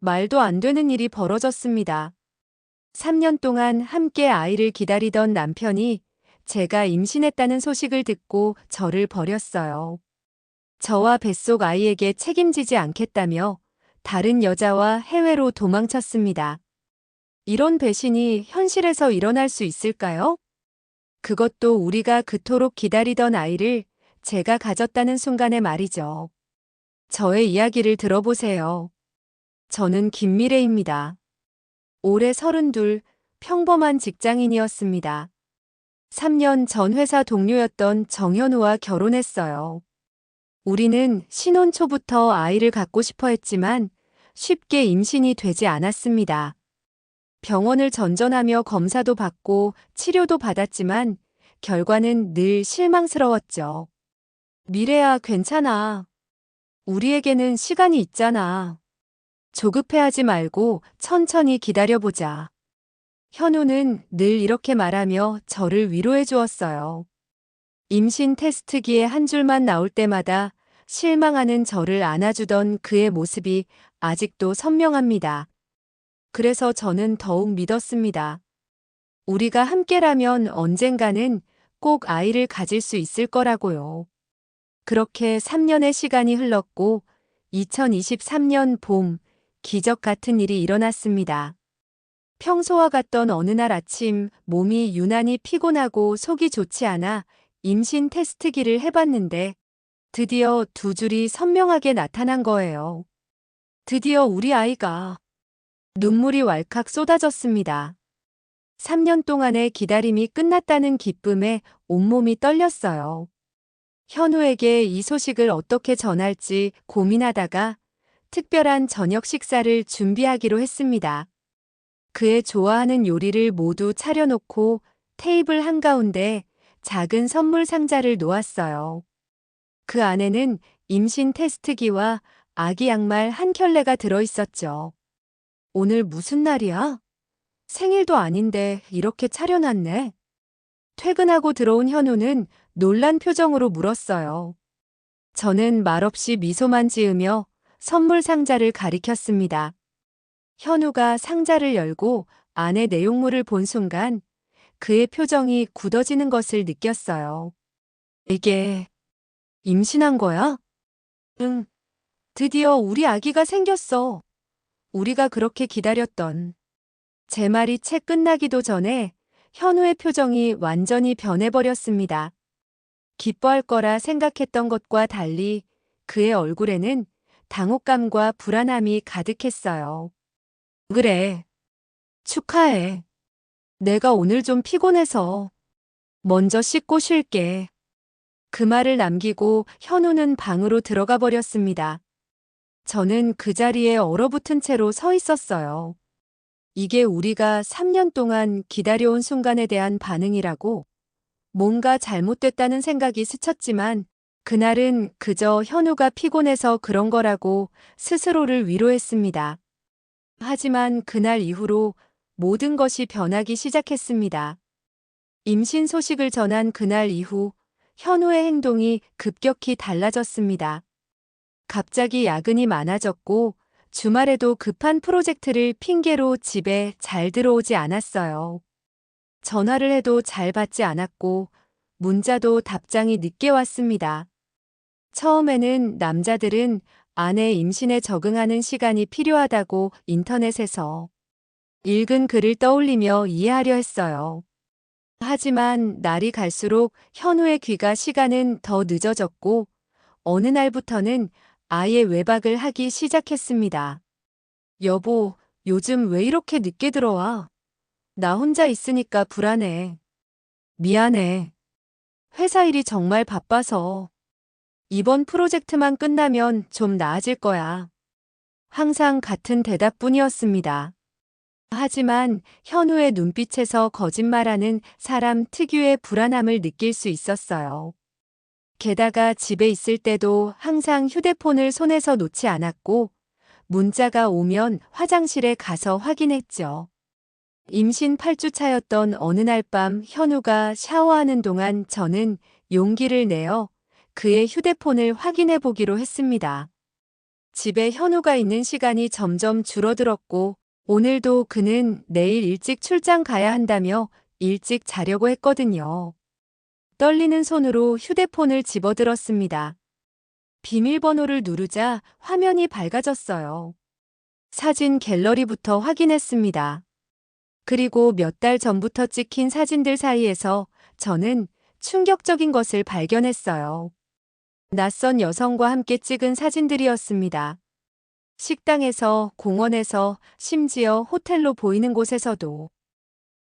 말도 안 되는 일이 벌어졌습니다. 3년 동안 함께 아이를 기다리던 남편이 제가 임신했다는 소식을 듣고 저를 버렸어요. 저와 뱃속 아이에게 책임지지 않겠다며 다른 여자와 해외로 도망쳤습니다. 이런 배신이 현실에서 일어날 수 있을까요? 그것도 우리가 그토록 기다리던 아이를 제가 가졌다는 순간에 말이죠. 저의 이야기를 들어보세요. 저는 김미래입니다. 올해 32, 평범한 직장인이었습니다. 3년 전 회사 동료였던 정현우와 결혼했어요. 우리는 신혼 초부터 아이를 갖고 싶어 했지만 쉽게 임신이 되지 않았습니다. 병원을 전전하며 검사도 받고 치료도 받았지만 결과는 늘 실망스러웠죠. 미래야, 괜찮아. 우리에게는 시간이 있잖아. 조급해하지 말고 천천히 기다려보자. 현우는 늘 이렇게 말하며 저를 위로해 주었어요. 임신 테스트기에 한 줄만 나올 때마다 실망하는 저를 안아주던 그의 모습이 아직도 선명합니다. 그래서 저는 더욱 믿었습니다. 우리가 함께라면 언젠가는 꼭 아이를 가질 수 있을 거라고요. 그렇게 3년의 시간이 흘렀고 2023년 봄 기적 같은 일이 일어났습니다. 평소와 같던 어느 날 아침 몸이 유난히 피곤하고 속이 좋지 않아 임신 테스트기를 해봤는데 드디어 두 줄이 선명하게 나타난 거예요. 드디어 우리 아이가. 눈물이 왈칵 쏟아졌습니다. 3년 동안의 기다림이 끝났다는 기쁨에 온몸이 떨렸어요. 현우에게 이 소식을 어떻게 전할지 고민하다가 특별한 저녁 식사를 준비하기로 했습니다. 그의 좋아하는 요리를 모두 차려놓고 테이블 한가운데 작은 선물 상자를 놓았어요. 그 안에는 임신 테스트기와 아기 양말 한 켤레가 들어있었죠. 오늘 무슨 날이야? 생일도 아닌데 이렇게 차려놨네. 퇴근하고 들어온 현우는 놀란 표정으로 물었어요. 저는 말없이 미소만 지으며 선물 상자를 가리켰습니다. 현우가 상자를 열고 안의 내용물을 본 순간 그의 표정이 굳어지는 것을 느꼈어요. 이게 임신한 거야? 응, 드디어 우리 아기가 생겼어. 우리가 그렇게 기다렸던. 제 말이 채 끝나기도 전에 현우의 표정이 완전히 변해버렸습니다. 기뻐할 거라 생각했던 것과 달리 그의 얼굴에는 당혹감과 불안함이 가득했어요. 그래, 축하해. 내가 오늘 좀 피곤해서 먼저 씻고 쉴게. 그 말을 남기고 현우는 방으로 들어가 버렸습니다. 저는 그 자리에 얼어붙은 채로 서 있었어요. 이게 우리가 3년 동안 기다려온 순간에 대한 반응이라고. 뭔가 잘못됐다는 생각이 스쳤지만 그날은 그저 현우가 피곤해서 그런 거라고 스스로를 위로했습니다. 하지만 그날 이후로 모든 것이 변하기 시작했습니다. 임신 소식을 전한 그날 이후 현우의 행동이 급격히 달라졌습니다. 갑자기 야근이 많아졌고 주말에도 급한 프로젝트를 핑계로 집에 잘 들어오지 않았어요. 전화를 해도 잘 받지 않았고 문자도 답장이 늦게 왔습니다. 처음에는 남자들은 아내 임신에 적응하는 시간이 필요하다고 인터넷에서 읽은 글을 떠올리며 이해하려 했어요. 하지만 날이 갈수록 현우의 귀가 시간은 더 늦어졌고 어느 날부터는 아예 외박을 하기 시작했습니다. 여보, 요즘 왜 이렇게 늦게 들어와? 나 혼자 있으니까 불안해. 미안해. 회사 일이 정말 바빠서. 이번 프로젝트만 끝나면 좀 나아질 거야. 항상 같은 대답뿐이었습니다. 하지만 현우의 눈빛에서 거짓말하는 사람 특유의 불안함을 느낄 수 있었어요. 게다가 집에 있을 때도 항상 휴대폰을 손에서 놓지 않았고 문자가 오면 화장실에 가서 확인했죠. 임신 8주 차였던 어느 날 밤 현우가 샤워하는 동안 저는 용기를 내어 그의 휴대폰을 확인해 보기로 했습니다. 집에 현우가 있는 시간이 점점 줄어들었고, 오늘도 그는 내일 일찍 출장 가야 한다며 일찍 자려고 했거든요. 떨리는 손으로 휴대폰을 집어들었습니다. 비밀번호를 누르자 화면이 밝아졌어요. 사진 갤러리부터 확인했습니다. 그리고 몇 달 전부터 찍힌 사진들 사이에서 저는 충격적인 것을 발견했어요. 낯선 여성과 함께 찍은 사진들이었습니다. 식당에서, 공원에서, 심지어 호텔로 보이는 곳에서도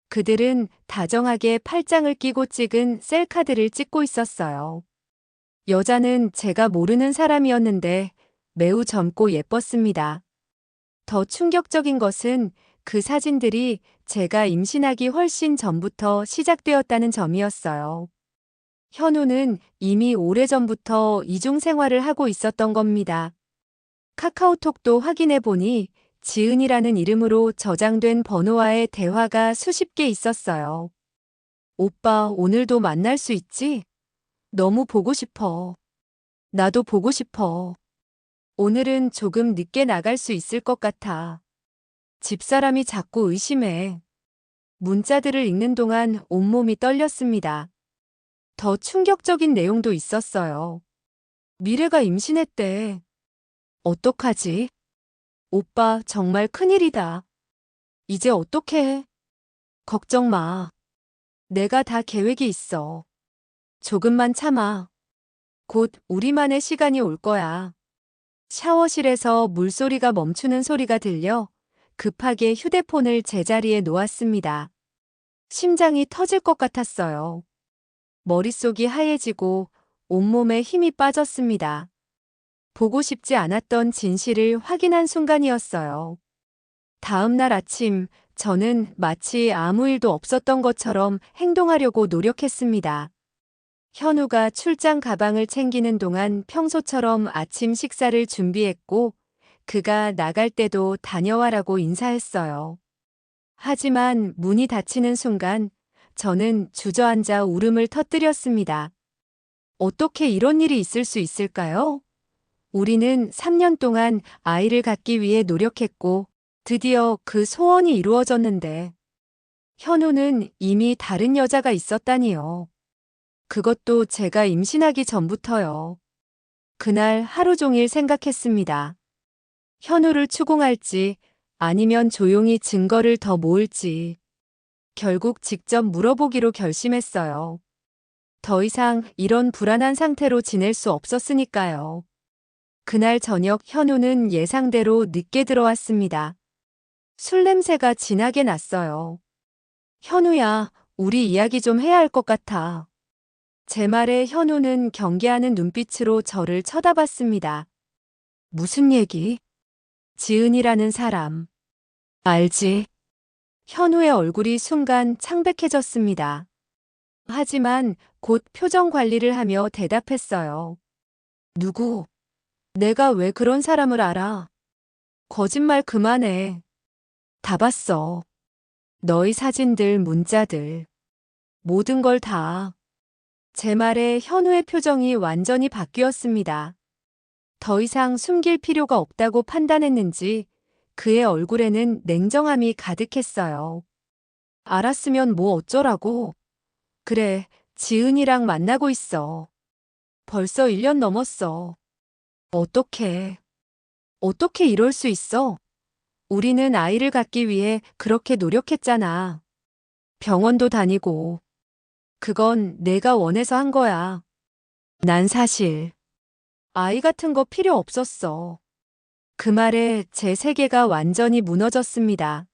그들은 다정하게 팔짱을 끼고 찍은 셀카들을 찍고 있었어요. 여자는 제가 모르는 사람이었는데 매우 젊고 예뻤습니다. 더 충격적인 것은 그 사진들이 제가 임신하기 훨씬 전부터 시작되었다는 점이었어요. 현우는 이미 오래전부터 이중 생활을 하고 있었던 겁니다. 카카오톡도 확인해 보니 지은이라는 이름으로 저장된 번호와의 대화가 수십 개 있었어요. 오빠, 오늘도 만날 수 있지? 너무 보고 싶어. 나도 보고 싶어. 오늘은 조금 늦게 나갈 수 있을 것 같아. 집사람이 자꾸 의심해. 문자들을 읽는 동안 온몸이 떨렸습니다. 더 충격적인 내용도 있었어요. 미래가 임신했대. 어떡하지? 오빠, 정말 큰일이다. 이제 어떡해? 걱정 마. 내가 다 계획이 있어. 조금만 참아. 곧 우리만의 시간이 올 거야. 샤워실에서 물소리가 멈추는 소리가 들려 급하게 휴대폰을 제자리에 놓았습니다. 심장이 터질 것 같았어요. 머릿속이 하얘지고 온몸에 힘이 빠졌습니다. 보고 싶지 않았던 진실을 확인한 순간이었어요. 다음 날 아침, 저는 마치 아무 일도 없었던 것처럼 행동하려고 노력했습니다. 현우가 출장 가방을 챙기는 동안 평소처럼 아침 식사를 준비했고, 그가 나갈 때도 다녀와라고 인사했어요. 하지만 문이 닫히는 순간, 저는 주저앉아 울음을 터뜨렸습니다. 어떻게 이런 일이 있을 수 있을까요? 우리는 3년 동안 아이를 갖기 위해 노력했고, 드디어 그 소원이 이루어졌는데, 현우는 이미 다른 여자가 있었다니요. 그것도 제가 임신하기 전부터요. 그날 하루 종일 생각했습니다. 현우를 추궁할지 아니면 조용히 증거를 더 모을지. 결국 직접 물어보기로 결심했어요. 더 이상 이런 불안한 상태로 지낼 수 없었으니까요. 그날 저녁 현우는 예상대로 늦게 들어왔습니다. 술 냄새가 진하게 났어요. 현우야, 우리 이야기 좀 해야 할 것 같아. 제 말에 현우는 경계하는 눈빛으로 저를 쳐다봤습니다. 무슨 얘기? 지은이라는 사람. 알지? 현우의 얼굴이 순간 창백해졌습니다. 하지만 곧 표정 관리를 하며 대답했어요. 누구? 내가 왜 그런 사람을 알아? 거짓말 그만해. 다 봤어. 너희 사진들, 문자들. 모든 걸 다. 제 말에 현우의 표정이 완전히 바뀌었습니다. 더 이상 숨길 필요가 없다고 판단했는지 그의 얼굴에는 냉정함이 가득했어요. 알았으면 뭐 어쩌라고. 그래, 지은이랑 만나고 있어. 벌써 1년 넘었어. 어떻게 이럴 수 있어? 우리는 아이를 갖기 위해 그렇게 노력했잖아. 병원도 다니고. 그건 내가 원해서 한 거야. 난 사실 아이 같은 거 필요 없었어. 그 말에 제 세계가 완전히 무너졌습니다.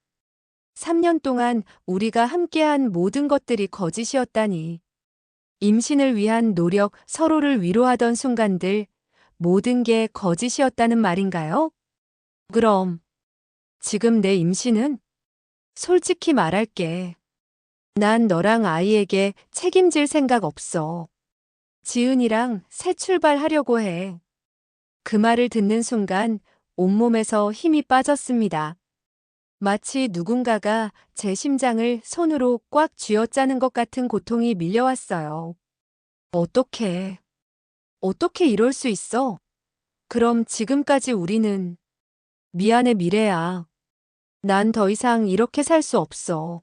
3년 동안 우리가 함께한 모든 것들이 거짓이었다니. 임신을 위한 노력, 서로를 위로하던 순간들, 모든 게 거짓이었다는 말인가요? 그럼 지금 내 임신은? 솔직히 말할게. 난 너랑 아이에게 책임질 생각 없어. 지은이랑 새 출발하려고 해. 그 말을 듣는 순간 온몸에서 힘이 빠졌습니다. 마치 누군가가 제 심장을 손으로 꽉 쥐어짜는 것 같은 고통이 밀려왔어요. 어떻게 이럴 수 있어? 그럼 지금까지 우리는 미안해 미래야. 난 더 이상 이렇게 살 수 없어.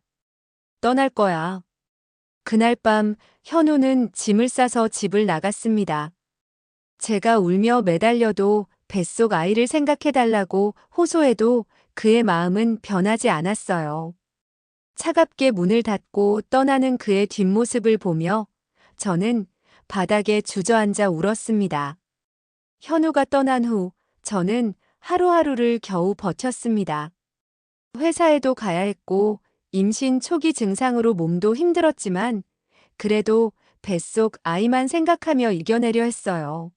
떠날 거야. 그날 밤 현우는 짐을 싸서 집을 나갔습니다. 제가 울며 매달려도 뱃속 아이를 생각해달라고 호소해도 그의 마음은 변하지 않았어요. 차갑게 문을 닫고 떠나는 그의 뒷모습을 보며 저는 바닥에 주저앉아 울었습니다. 현우가 떠난 후 저는 하루하루를 겨우 버텼습니다. 회사에도 가야 했고 임신 초기 증상으로 몸도 힘들었지만 그래도 뱃속 아이만 생각하며 이겨내려 했어요.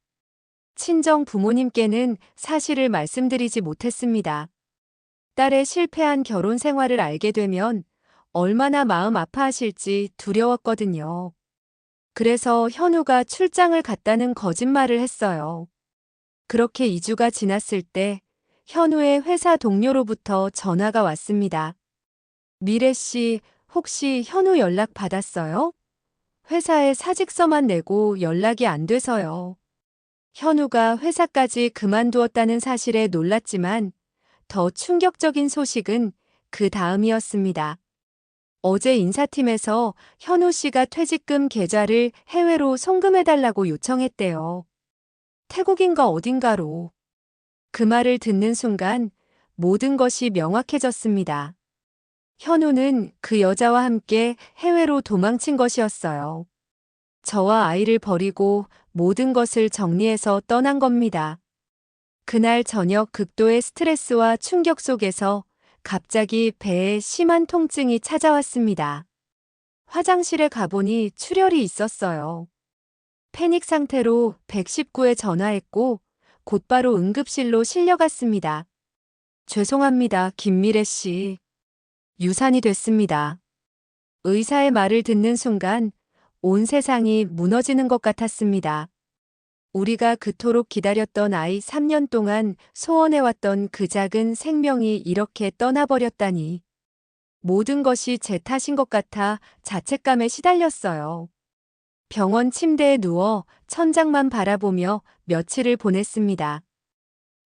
친정 부모님께는 사실을 말씀드리지 못했습니다. 딸의 실패한 결혼 생활을 알게 되면 얼마나 마음 아파하실지 두려웠거든요. 그래서 현우가 출장을 갔다는 거짓말을 했어요. 그렇게 2주가 지났을 때 현우의 회사 동료로부터 전화가 왔습니다. 미래 씨, 혹시 현우 연락 받았어요? 회사에 사직서만 내고 연락이 안 돼서요. 현우가 회사까지 그만두었다는 사실에 놀랐지만 더 충격적인 소식은 그 다음이었습니다. 어제 인사팀에서 현우 씨가 퇴직금 계좌를 해외로 송금해달라고 요청했대요. 태국인가 어딘가로. 그 말을 듣는 순간 모든 것이 명확해졌습니다. 현우는 그 여자와 함께 해외로 도망친 것이었어요. 저와 아이를 버리고 모든 것을 정리해서 떠난 겁니다. 그날 저녁 극도의 스트레스와 충격 속에서 갑자기 배에 심한 통증이 찾아왔습니다. 화장실에 가보니 출혈이 있었어요. 패닉 상태로 119에 전화했고 곧바로 응급실로 실려갔습니다. 죄송합니다, 김미래 씨. 유산이 됐습니다. 의사의 말을 듣는 순간 온 세상이 무너지는 것 같았습니다. 우리가 그토록 기다렸던 아이 3년 동안 소원해왔던 그 작은 생명이 이렇게 떠나버렸다니. 모든 것이 제 탓인 것 같아 자책감에 시달렸어요. 병원 침대에 누워 천장만 바라보며 며칠을 보냈습니다.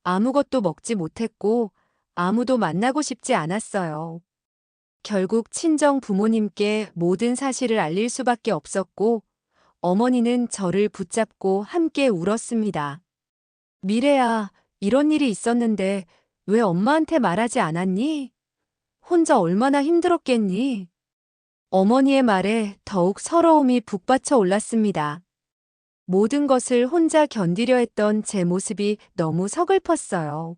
아무것도 먹지 못했고 아무도 만나고 싶지 않았어요. 결국 친정 부모님께 모든 사실을 알릴 수밖에 없었고 어머니는 저를 붙잡고 함께 울었습니다. 미래야, 이런 일이 있었는데 왜 엄마한테 말하지 않았니? 혼자 얼마나 힘들었겠니? 어머니의 말에 더욱 서러움이 북받쳐 올랐습니다. 모든 것을 혼자 견디려 했던 제 모습이 너무 서글펐어요.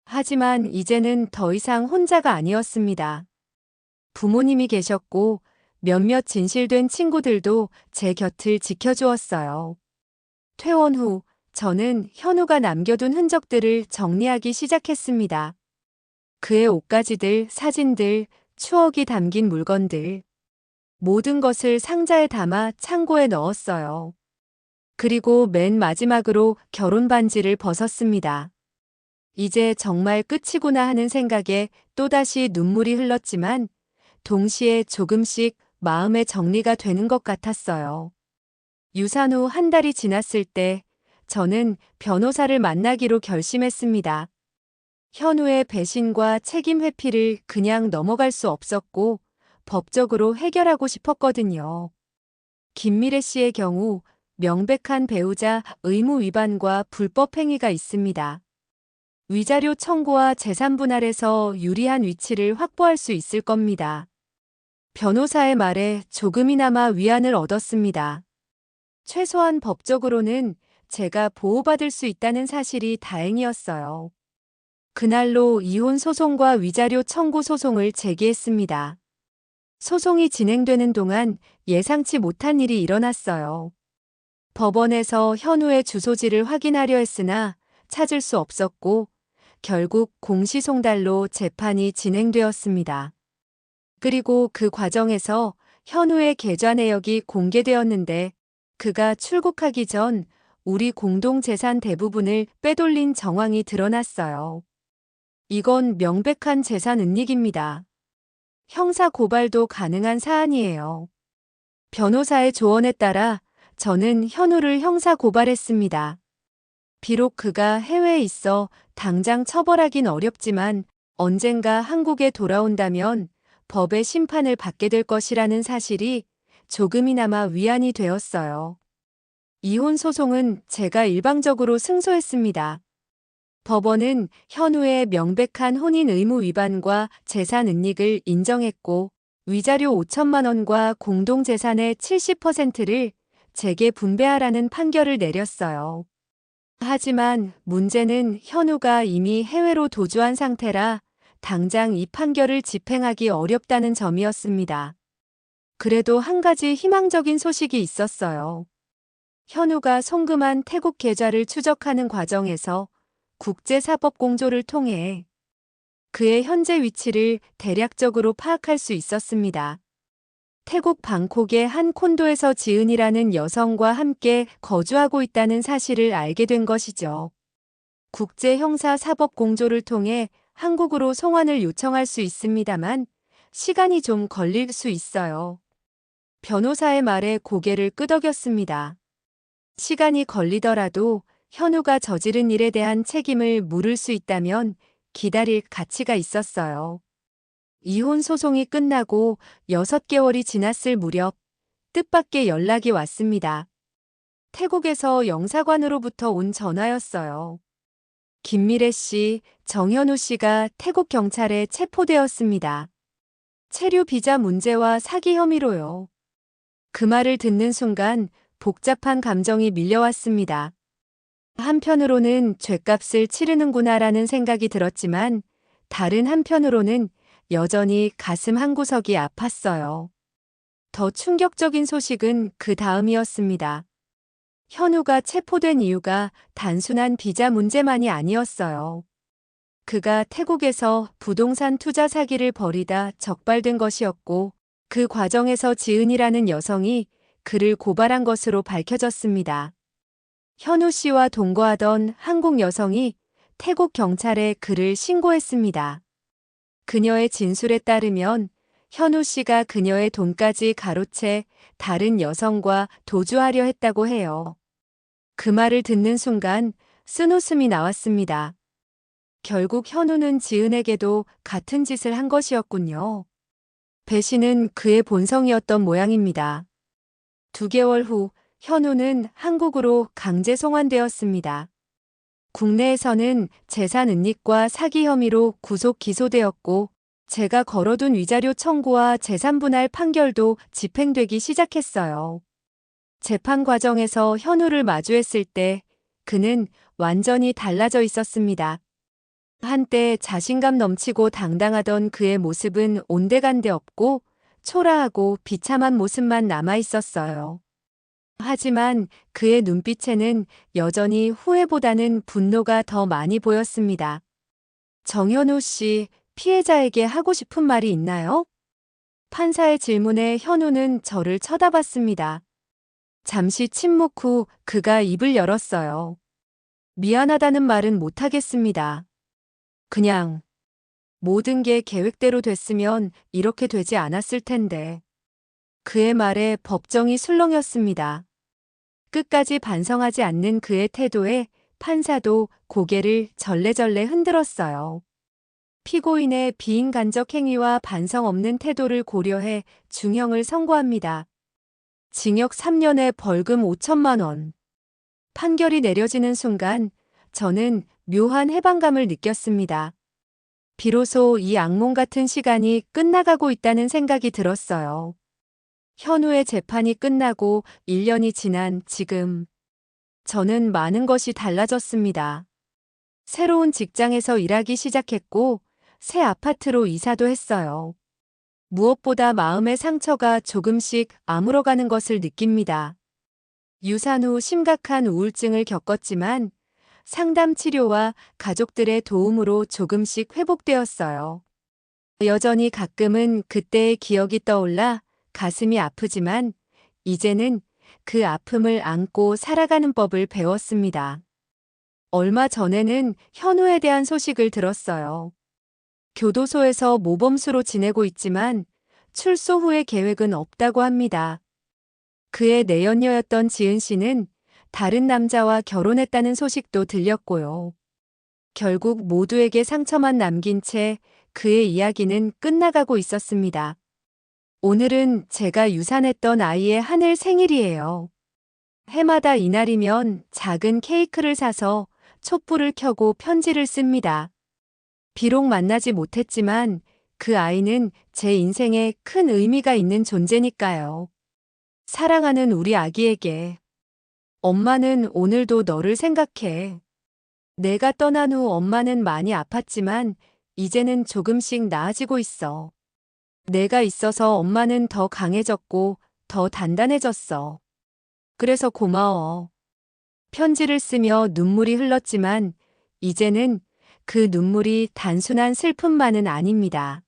하지만 이제는 더 이상 혼자가 아니었습니다. 부모님이 계셨고 몇몇 진실된 친구들도 제 곁을 지켜주었어요. 퇴원 후 저는 현우가 남겨둔 흔적들을 정리하기 시작했습니다. 그의 옷가지들, 사진들, 추억이 담긴 물건들. 모든 것을 상자에 담아 창고에 넣었어요. 그리고 맨 마지막으로 결혼 반지를 벗었습니다. 이제 정말 끝이구나 하는 생각에 또다시 눈물이 흘렀지만 동시에 조금씩 마음의 정리가 되는 것 같았어요. 유산 후 한 달이 지났을 때 저는 변호사를 만나기로 결심했습니다. 현우의 배신과 책임 회피를 그냥 넘어갈 수 없었고 법적으로 해결하고 싶었거든요. 김미래 씨의 경우 명백한 배우자 의무 위반과 불법 행위가 있습니다. 위자료 청구와 재산 분할에서 유리한 위치를 확보할 수 있을 겁니다. 변호사의 말에 조금이나마 위안을 얻었습니다. 최소한 법적으로는 제가 보호받을 수 있다는 사실이 다행이었어요. 그날로 이혼 소송과 위자료 청구 소송을 제기했습니다. 소송이 진행되는 동안 예상치 못한 일이 일어났어요. 법원에서 현우의 주소지를 확인하려 했으나 찾을 수 없었고 결국 공시송달로 재판이 진행되었습니다. 그리고 그 과정에서 현우의 계좌 내역이 공개되었는데 그가 출국하기 전 우리 공동재산 대부분을 빼돌린 정황이 드러났어요. 이건 명백한 재산 은닉입니다. 형사 고발도 가능한 사안이에요. 변호사의 조언에 따라 저는 현우를 형사 고발했습니다. 비록 그가 해외에 있어 당장 처벌하긴 어렵지만 언젠가 한국에 돌아온다면 법의 심판을 받게 될 것이라는 사실이 조금이나마 위안이 되었어요. 이혼 소송은 제가 일방적으로 승소했습니다. 법원은 현우의 명백한 혼인 의무 위반과 재산 은닉을 인정했고 위자료 5천만 원과 공동재산의 70%를 제게 분배하라는 판결을 내렸어요. 하지만 문제는 현우가 이미 해외로 도주한 상태라 당장 이 판결을 집행하기 어렵다는 점이었습니다. 그래도 한 가지 희망적인 소식이 있었어요. 현우가 송금한 태국 계좌를 추적하는 과정에서 국제사법공조를 통해 그의 현재 위치를 대략적으로 파악할 수 있었습니다. 태국 방콕의 한 콘도에서 지은이라는 여성과 함께 거주하고 있다는 사실을 알게 된 것이죠. 국제형사사법공조를 통해 한국으로 송환을 요청할 수 있습니다만 시간이 좀 걸릴 수 있어요. 변호사의 말에 고개를 끄덕였습니다. 시간이 걸리더라도 현우가 저지른 일에 대한 책임을 물을 수 있다면 기다릴 가치가 있었어요. 이혼 소송이 끝나고 6개월이 지났을 무렵 뜻밖의 연락이 왔습니다. 태국에서 영사관으로부터 온 전화였어요. 김미래 씨, 정현우 씨가 태국 경찰에 체포되었습니다. 체류 비자 문제와 사기 혐의로요. 그 말을 듣는 순간 복잡한 감정이 밀려왔습니다. 한편으로는 죗값을 치르는구나라는 생각이 들었지만 다른 한편으로는 여전히 가슴 한구석이 아팠어요. 더 충격적인 소식은 그 다음이었습니다. 현우가 체포된 이유가 단순한 비자 문제만이 아니었어요. 그가 태국에서 부동산 투자 사기를 벌이다 적발된 것이었고 그 과정에서 지은이라는 여성이 그를 고발한 것으로 밝혀졌습니다. 현우 씨와 동거하던 한국 여성이 태국 경찰에 그를 신고했습니다. 그녀의 진술에 따르면 현우 씨가 그녀의 돈까지 가로채 다른 여성과 도주하려 했다고 해요. 그 말을 듣는 순간 쓴웃음이 나왔습니다. 결국 현우는 지은에게도 같은 짓을 한 것이었군요. 배신은 그의 본성이었던 모양입니다. 2개월 후 현우는 한국으로 강제 송환되었습니다. 국내에서는 재산 은닉과 사기 혐의로 구속 기소되었고 제가 걸어둔 위자료 청구와 재산 분할 판결도 집행되기 시작했어요. 재판 과정에서 현우를 마주했을 때 그는 완전히 달라져 있었습니다. 한때 자신감 넘치고 당당하던 그의 모습은 온데간데 없고 초라하고 비참한 모습만 남아 있었어요. 하지만 그의 눈빛에는 여전히 후회보다는 분노가 더 많이 보였습니다. 정현우 씨, 피해자에게 하고 싶은 말이 있나요? 판사의 질문에 현우는 저를 쳐다봤습니다. 잠시 침묵 후 그가 입을 열었어요. 미안하다는 말은 못하겠습니다. 그냥 모든 게 계획대로 됐으면 이렇게 되지 않았을 텐데. 그의 말에 법정이 술렁였습니다. 끝까지 반성하지 않는 그의 태도에 판사도 고개를 절레절레 흔들었어요. 피고인의 비인간적 행위와 반성 없는 태도를 고려해 중형을 선고합니다. 징역 3년에 벌금 5천만 원. 판결이 내려지는 순간 저는 묘한 해방감을 느꼈습니다. 비로소 이 악몽 같은 시간이 끝나가고 있다는 생각이 들었어요. 현우의 재판이 끝나고 1년이 지난 지금 저는 많은 것이 달라졌습니다. 새로운 직장에서 일하기 시작했고 새 아파트로 이사도 했어요. 무엇보다 마음의 상처가 조금씩 아물어가는 것을 느낍니다. 유산 후 심각한 우울증을 겪었지만 상담 치료와 가족들의 도움으로 조금씩 회복되었어요. 여전히 가끔은 그때의 기억이 떠올라 가슴이 아프지만 이제는 그 아픔을 안고 살아가는 법을 배웠습니다. 얼마 전에는 현우에 대한 소식을 들었어요. 교도소에서 모범수로 지내고 있지만 출소 후의 계획은 없다고 합니다. 그의 내연녀였던 지은 씨는 다른 남자와 결혼했다는 소식도 들렸고요. 결국 모두에게 상처만 남긴 채 그의 이야기는 끝나가고 있었습니다. 오늘은 제가 유산했던 아이의 하늘 생일이에요. 해마다 이날이면 작은 케이크를 사서 촛불을 켜고 편지를 씁니다. 비록 만나지 못했지만 그 아이는 제 인생에 큰 의미가 있는 존재니까요. 사랑하는 우리 아기에게 엄마는 오늘도 너를 생각해. 내가 떠난 후 엄마는 많이 아팠지만 이제는 조금씩 나아지고 있어. 내가 있어서 엄마는 더 강해졌고 더 단단해졌어. 그래서 고마워. 편지를 쓰며 눈물이 흘렀지만 이제는 그 눈물이 단순한 슬픔만은 아닙니다.